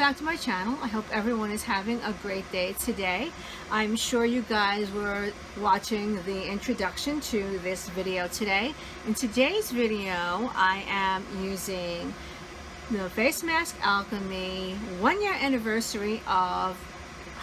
back to my channel. I hope everyone is having a great day today. I'm sure you guys were watching the introduction to this video today. In today's video, I am using the Face Mask Alchemy 1 year anniversary of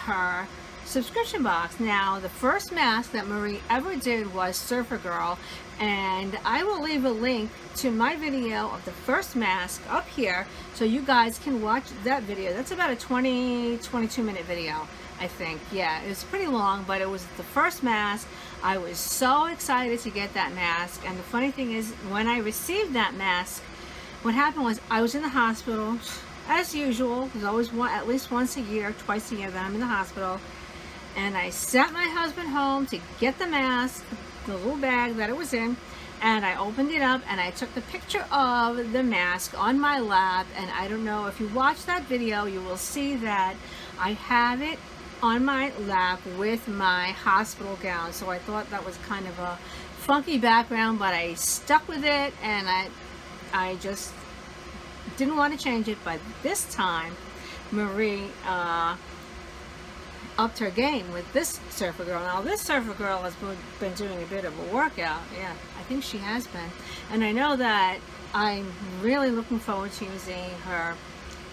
her subscription box. Now, the first mask that Marie ever did was Surfer Girl, and I will leave a link to my video of the first mask up here so you guys can watch that video. That's about a 22 minute video, I think. Yeah, it was pretty long, but it was the first mask. I was so excited to get that mask, and the funny thing is, when I received that mask, what happened was I was in the hospital as usual. There's always at least once a year, twice a year that I'm in the hospital. And I sent my husband home to get the mask, the little bag that it was in, and I opened it up and I took the picture of the mask on my lap. And I don't know if you watch that video, you will see that I have it on my lap with my hospital gown. So I thought that was kind of a funky background, but I stuck with it, and I just didn't want to change it. But this time Marie upped her game with this Surfer Girl. Now, this Surfer Girl has been doing a bit of a workout. Yeah, I think she has been. And I know that I'm really looking forward to using her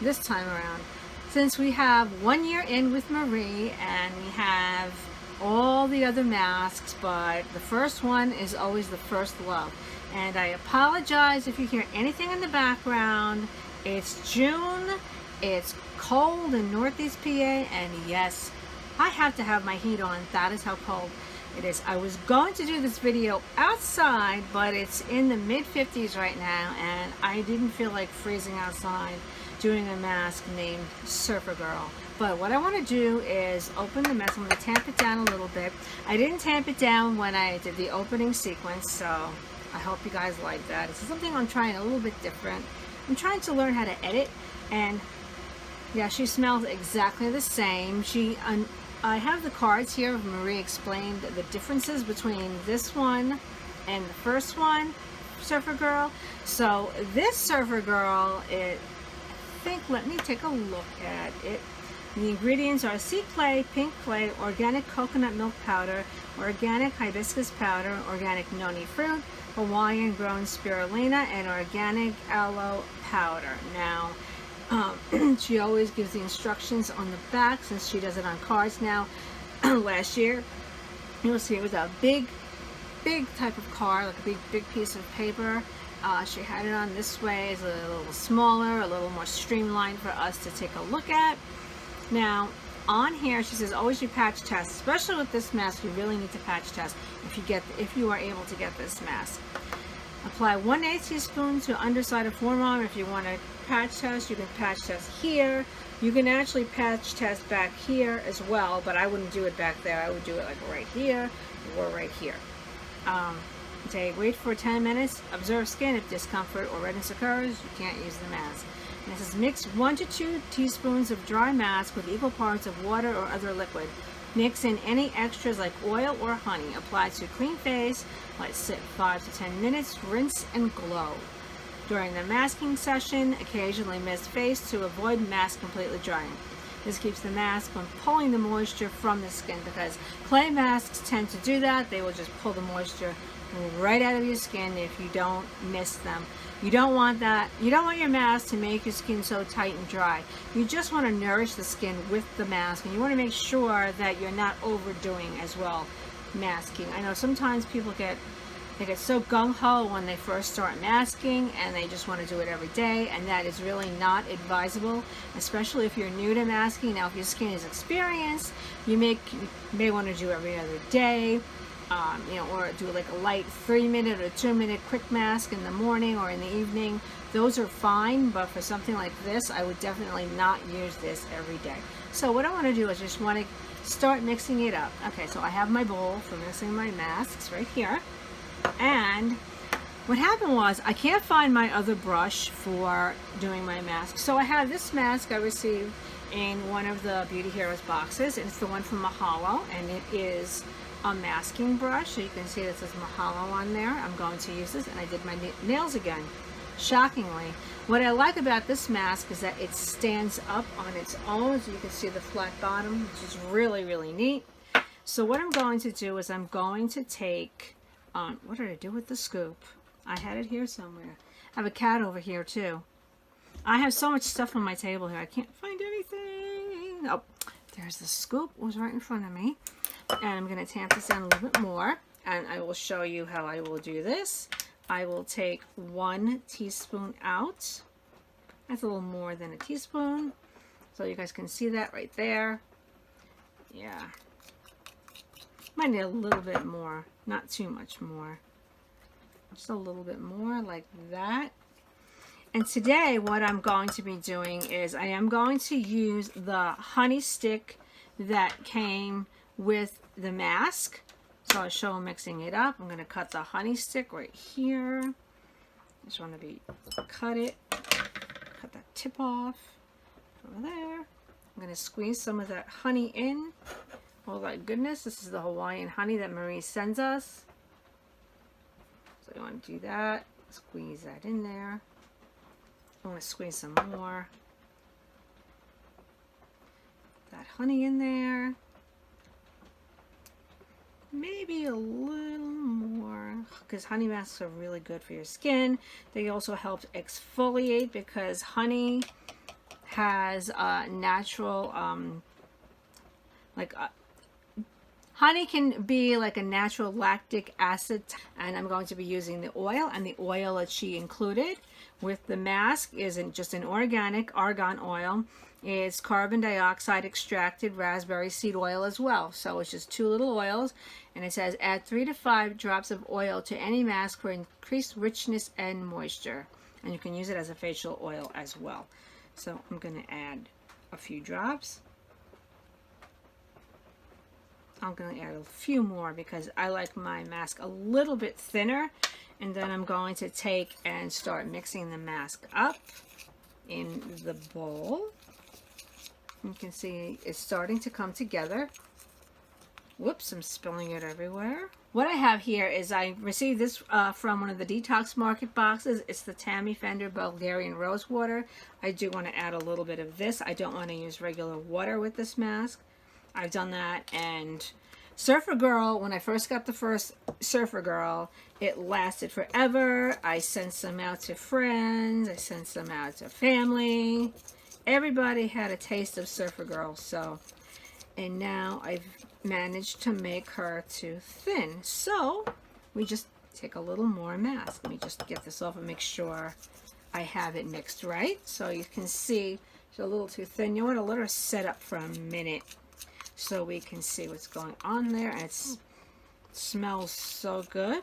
this time around. Since we have 1 year in with Marie, and we have all the other masks, but the first one is always the first love. And I apologize if you hear anything in the background. It's June. It's cold in Northeast PA, and yes, I have to have my heat on. That is how cold it is. I was going to do this video outside, but it's in the mid-50s right now, and I didn't feel like freezing outside doing a mask named Surfer Girl. But what I want to do is open the mask. I'm going to tamp it down a little bit. I didn't tamp it down when I did the opening sequence, so I hope you guys like that. It's something I'm trying a little bit different. I'm trying to learn how to edit, and yeah, she smells exactly the same. I have the cards here of Marie explained the differences between this one and the first one, Surfer Girl. So this Surfer Girl, let me take a look at it. The ingredients are sea clay, pink clay, organic coconut milk powder, organic hibiscus powder, organic noni fruit, Hawaiian grown spirulina, and organic aloe powder. Now, she always gives the instructions on the back, since she does it on cards now. Last year, you'll see it was a big type of card, like a big piece of paper. She had it on this way. It's a little smaller, a little more streamlined for us to take a look at. Now, on here, she says always do patch test. Especially with this mask, you really need to patch test if you are able to get this mask. Apply 1/8 teaspoon to underside of forearm. If you want to patch test, you can patch test here. You can actually patch test back here as well, but I wouldn't do it back there. I would do it like right here or right here. Wait for 10 minutes. Observe skin. If discomfort or redness occurs, you can't use the mask. And this is mix 1 to 2 teaspoons of dry mask with equal parts of water or other liquid. Mix in any extras like oil or honey. Apply to clean face. Let sit 5 to 10 minutes. Rinse and glow. During the masking session, occasionally mist face to avoid mask completely drying. This keeps the mask from pulling the moisture from the skin, because clay masks tend to do that. They will just pull the moisture right out of your skin if you don't mist them. You don't want that. You don't want your mask to make your skin so tight and dry. You just want to nourish the skin with the mask, and you want to make sure that you're not overdoing as well masking. I know sometimes people get so gung-ho when they first start masking, and they just want to do it every day, and that is really not advisable, especially if you're new to masking. Now, if your skin is experienced, you may want to do every other day. Or do like a light 3-minute or 2-minute quick mask in the morning or in the evening. Those are fine, but for something like this, I would definitely not use this every day. So what I want to do is just want to start mixing it up. Okay, so I have my bowl for mixing my masks right here. And what happened was, I can't find my other brush for doing my mask. So I have this mask I received in one of the Beauty Heroes boxes, and it's the one from Mahalo, and it is a masking brush. So you can see that says Mahalo on there. I'm going to use this, and I did my nails again. shockingly. What I like about this mask is that it stands up on its own, so you can see the flat bottom, which is really, really neat. So what I'm going to do is I'm going to take, what did I do with the scoop? I had it here somewhere. I have a cat over here too. I have so much stuff on my table here, I can't find anything. Oh, there's the scoop, it was right in front of me. And I'm going to tamp this down a little bit more, and I will show you how I will do this. I will take 1 teaspoon out. That's a little more than a teaspoon. So you guys can see that right there. Yeah. Might need a little bit more, not too much more. Just a little bit more like that. And today what I'm going to be doing is I am going to use the honey stick that came with the mask. So I'll show mixing it up. I'm going to cut the honey stick right here. Just want to cut that tip off over there. I'm going to squeeze some of that honey in. Oh my goodness, this is the Hawaiian honey that Marie sends us. So you want to do that. Squeeze that in there. I want to squeeze some more. That honey in there. Maybe a little more, because honey masks are really good for your skin. They also help exfoliate because honey has natural, honey can be like a natural lactic acid, and I'm going to be using the oil, and the oil that she included with the mask isn't just an organic argan oil. It's carbon dioxide extracted raspberry seed oil as well. So it's just 2 little oils, and it says add 3 to 5 drops of oil to any mask for increased richness and moisture. And you can use it as a facial oil as well. So I'm going to add a few drops. I'm going to add a few more because I like my mask a little bit thinner. And then I'm going to take and start mixing the mask up in the bowl. You can see it's starting to come together. Whoops, I'm spilling it everywhere. What I have here is I received this from one of the Detox Market boxes. It's the Tammy Fender Bulgarian Rose Water. I do want to add a little bit of this. I don't want to use regular water with this mask. I've done that, and Surfer Girl, when I first got the first Surfer Girl, it lasted forever. I sent some out to friends. I sent some out to family. Everybody had a taste of Surfer Girl, so, and now I've managed to make her too thin. So we just take a little more mask. Let me just get this off and make sure I have it mixed right. So you can see she's a little too thin. You want to let her set up for a minute so we can see what's going on there. And it smells so good.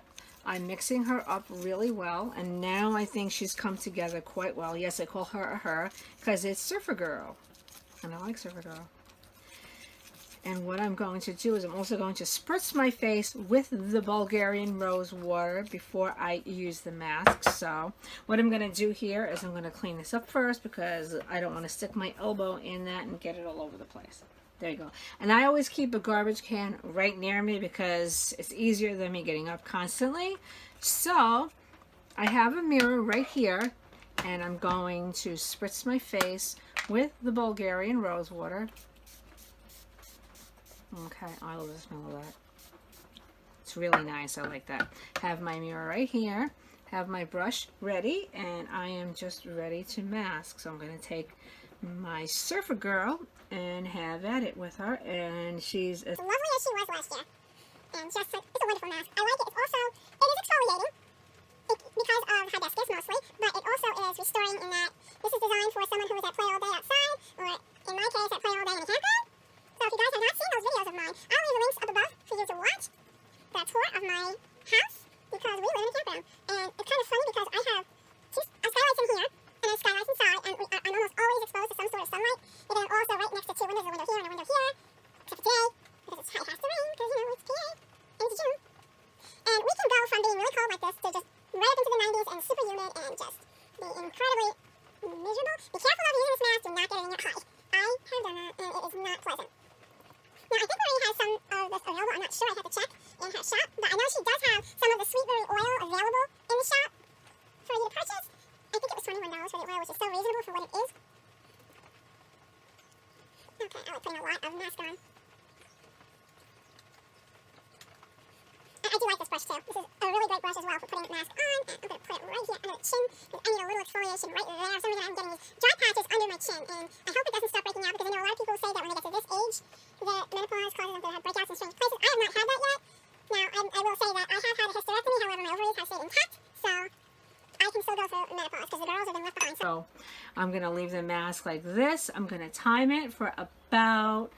I'm mixing her up really well, and now I think she's come together quite well. Yes, I call her a her because it's Surfer Girl, and I like Surfer Girl. And what I'm going to do is I'm also going to spritz my face with the Bulgarian Rose Water before I use the mask. So what I'm going to do here is I'm going to clean this up first because I don't want to stick my elbow in that and get it all over the place. There you go. And I always keep a garbage can right near me because it's easier than me getting up constantly. So I have a mirror right here, and I'm going to spritz my face with the Bulgarian Rose Water. Okay, I love the smell of that. It's really nice. I like that. Have my mirror right here. Have my brush ready, and I am just ready to mask. So I'm going to take my Surfer Girl and have at it with her, and she's as lovely as she was last year, and just like, it's a wonderful mask. I like it. It's also, it is exfoliating because of hibiscus mostly, but it also is restoring in that this is designed for someone who is at play all day outside, or in my case at play all day in a campground. So if you guys have not seen those videos of mine, I'll leave the links up above for you to watch the tour of my house, because we live in a campground. And it's kind of funny because I have skylights in here and there's skylights inside, and I'm almost always exposed to some sort of sunlight. And then also right next to 2 windows, a window here and a window here, except for today, because it has to rain, because you know it's PA, and it's June. And we can go from being really cold like this to just right up into the 90s and super humid and just be incredibly miserable. Be careful of using this mask, do not get it in your eye. I have done that, and it is not pleasant. Now, I think Marie has some of this available. I'm not sure. I have to check in her shop. But I know she does have some of the sweet berry oil available in the shop for you to purchase. And $21 for the oil, which is still reasonable for what it is. Okay, I like putting a lot of mask on. I do like this brush too. This is a really great brush as well for putting the mask on. And I'm going to put it right here under the chin, because I need a little exfoliation right there. For some reason I'm getting these dry patches under my chin, and I hope it doesn't start breaking out, because I know a lot of people say that when they get to this age, the menopause causes them to have breakouts in strange places. I have not had that yet. Now, I will say that I have had a hysterectomy, however my ovaries have stayed intact, so I can still go through menopause, because the girls have been left behind. So I'm going to leave the mask like this. I'm going to time it for about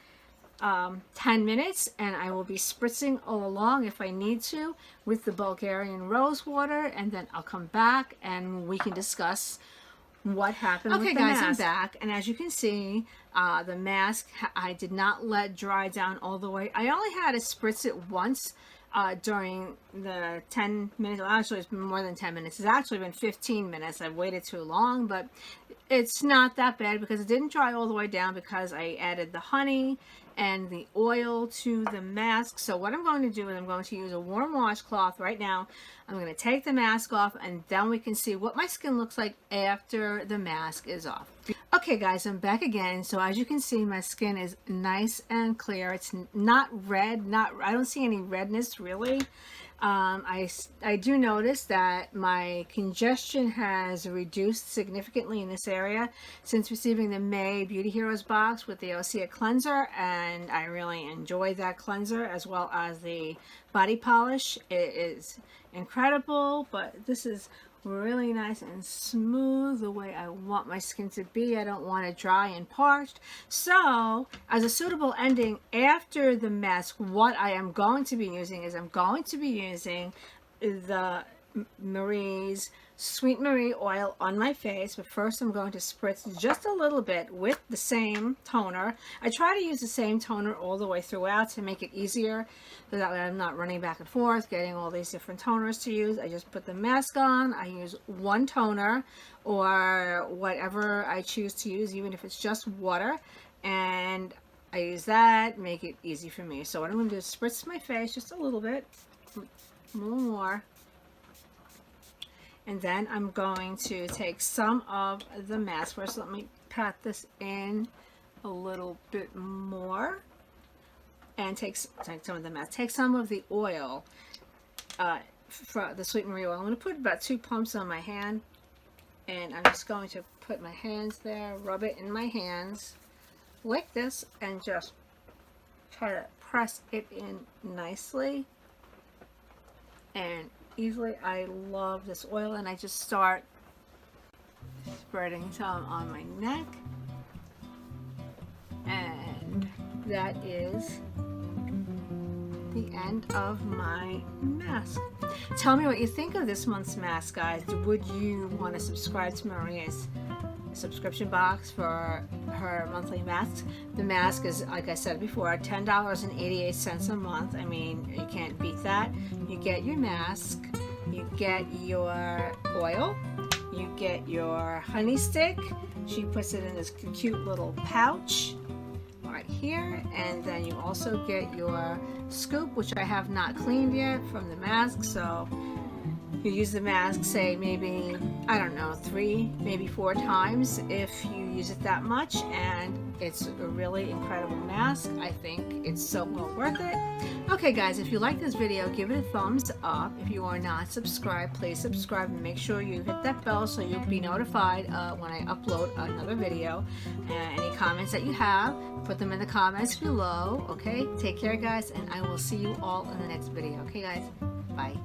10 minutes, and I will be spritzing all along if I need to with the Bulgarian rose water, and then I'll come back and we can discuss what happened with the mask. Okay guys, I'm back, and as you can see, the mask I did not let dry down all the way. I only had to spritz it once during the 10 minutes. Well, actually, it's been more than 10 minutes. It's actually been 15 minutes. I've waited too long, but it's not that bad because it didn't dry all the way down, because I added the honey and the oil to the mask. So what I'm going to do is I'm going to use a warm washcloth right now. I'm going to take the mask off, and then we can see what my skin looks like after the mask is off. Okay guys, I'm back again. So as you can see, my skin is nice and clear. It's not red, I don't see any redness really. I do notice that my congestion has reduced significantly in this area since receiving the May Beauty Heroes box with the Osea cleanser, and I really enjoy that cleanser as well as the body polish. It is incredible, but this is really nice and smooth, the way I want my skin to be. I don't want it dry and parched. So as a suitable ending after the mask, what I am going to be using is I'm going to be using the Marie's Sweet Marie oil on my face, but first I'm going to spritz just a little bit with the same toner. I try to use the same toner all the way throughout to make it easier, so that way I'm not running back and forth getting all these different toners to use. I just put the mask on, I use one toner or whatever I choose to use, even if it's just water, and I use that, make it easy for me. So what I'm going to do is spritz my face just a little bit, a little more. And then I'm going to take some of the mask. First, let me pat this in a little bit more. And take some of the mask. Take some of the oil, for the Sweet Marie oil. I'm going to put about 2 pumps on my hand. And I'm just going to put my hands there, rub it in my hands like this, and just try to press it in nicely and easily. I love this oil, and I just start spreading some on my neck, and that is the end of my mask. Tell me what you think of this month's mask, guys. Would you want to subscribe to Maria's subscription box for her monthly masks? The mask is, like I said before, $10.88 a month. I mean, you can't beat that. You get your mask, you get your oil, you get your honey stick. She puts it in this cute little pouch right here, and then you also get your scoop, which I have not cleaned yet from the mask. So you use the mask, say maybe, I don't know, 3, maybe 4 times if you use it that much, and it's a really incredible mask. I think it's so well worth it. Okay guys, if you like this video, give it a thumbs up. If you are not subscribed, please subscribe, and make sure you hit that bell so you'll be notified when I upload another video. Any comments that you have, put them in the comments below. Okay, take care guys, and I will see you all in the next video. Okay guys, bye.